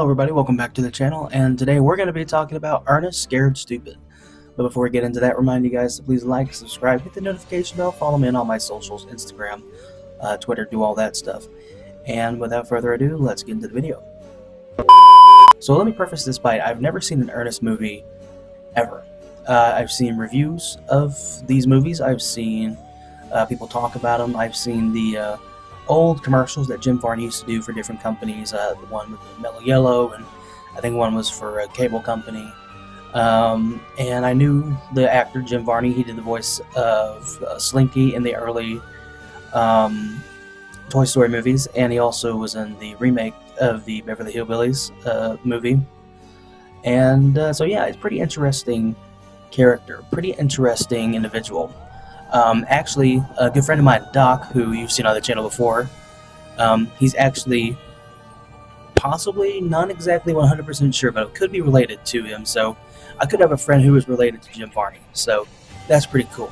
everybody, welcome back to the channel, and today we're going to be talking about Ernest Scared Stupid. But before we get into that, remind you guys to please like, subscribe, hit the notification bell, follow me on all my socials, Instagram, Twitter, do all that stuff. And without further ado, let's get into the video. So let me preface this by, I've never seen an Ernest movie ever. I've seen reviews of these movies, I've seen people talk about them, I've seen the old commercials that Jim Varney used to do for different companies, the one with the Mellow Yellow, and I think one was for a cable company. And I knew the actor Jim Varney. He did the voice of Slinky in the early Toy Story movies, and he also was in the remake of the Beverly Hillbillies movie. And so yeah, it's a pretty interesting character, pretty interesting individual. Actually, a good friend of mine, Doc, who you've seen on the channel before, he's actually possibly, not exactly 100% sure, but it could be related to him. So I could have a friend who is related to Jim Varney. So that's pretty cool.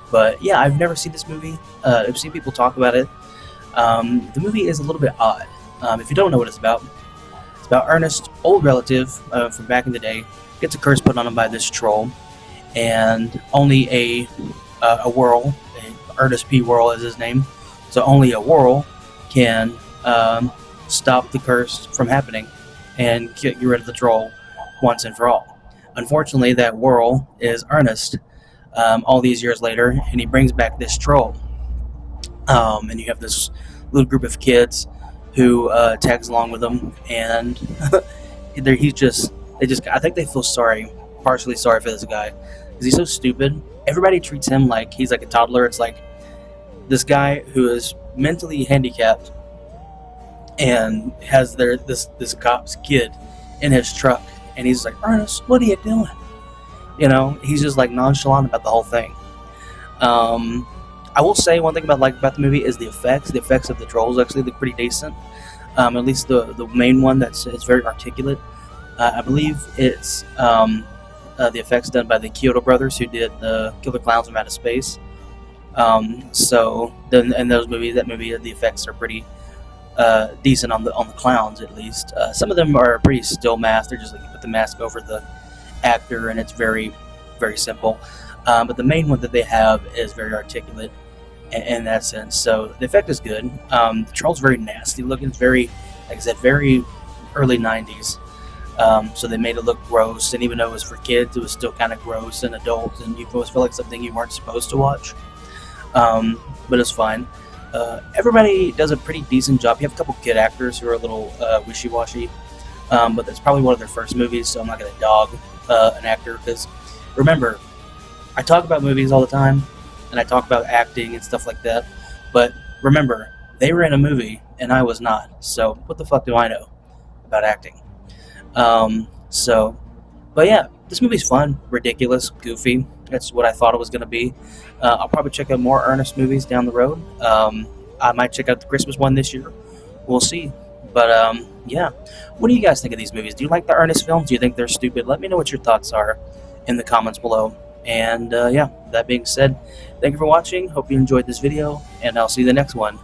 But yeah, I've never seen this movie. I've seen people talk about it. The movie is a little bit odd. If you don't know what it's about Ernest's old relative from back in the day gets a curse put on him by this troll. And only a Whirl, Ernest P. Whirl is his name, so only a Whirl can stop the curse from happening and get rid of the troll once and for all. Unfortunately, that Whirl is Ernest all these years later, and he brings back this troll. And you have this little group of kids who tags along with him, and I think they feel partially sorry for this guy, because he's so stupid. Everybody treats him like he's like a toddler. It's like this guy who is mentally handicapped and has this cop's kid in his truck, and he's like, "Ernest, what are you doing?" You know, he's just like nonchalant about the whole thing. I will say one thing about the movie is the effects. The effects of the trolls actually look pretty decent. At least the main one it's very articulate. I believe it's the effects done by the Kyoto brothers, who did the Killer Clowns from Outer Space. So then in that movie, the effects are pretty decent on the clowns, at least. Some of them are pretty still mask. They're just like you put the mask over the actor, and it's very, very simple. But the main one that they have is very articulate in that sense. So the effect is good. The troll's very nasty looking. It's very, like I said, very early 90s. So they made it look gross, and even though it was for kids, it was still kind of gross and adult, and you always feel like something you weren't supposed to watch. But it's fine. Everybody does a pretty decent job. You have a couple kid actors who are a little wishy-washy, but that's probably one of their first movies, so I'm not going to dog an actor, because remember, I talk about movies all the time, and I talk about acting and stuff like that, but remember, they were in a movie, and I was not, so what the fuck do I know about acting? But yeah, this movie's fun, ridiculous, goofy. That's what I thought it was going to be. I'll probably check out more Ernest movies down the road. I might check out the Christmas one this year. We'll see. But, yeah. What do you guys think of these movies? Do you like the Ernest films? Do you think they're stupid? Let me know what your thoughts are in the comments below. And, yeah, that being said, thank you for watching. Hope you enjoyed this video, and I'll see you in the next one.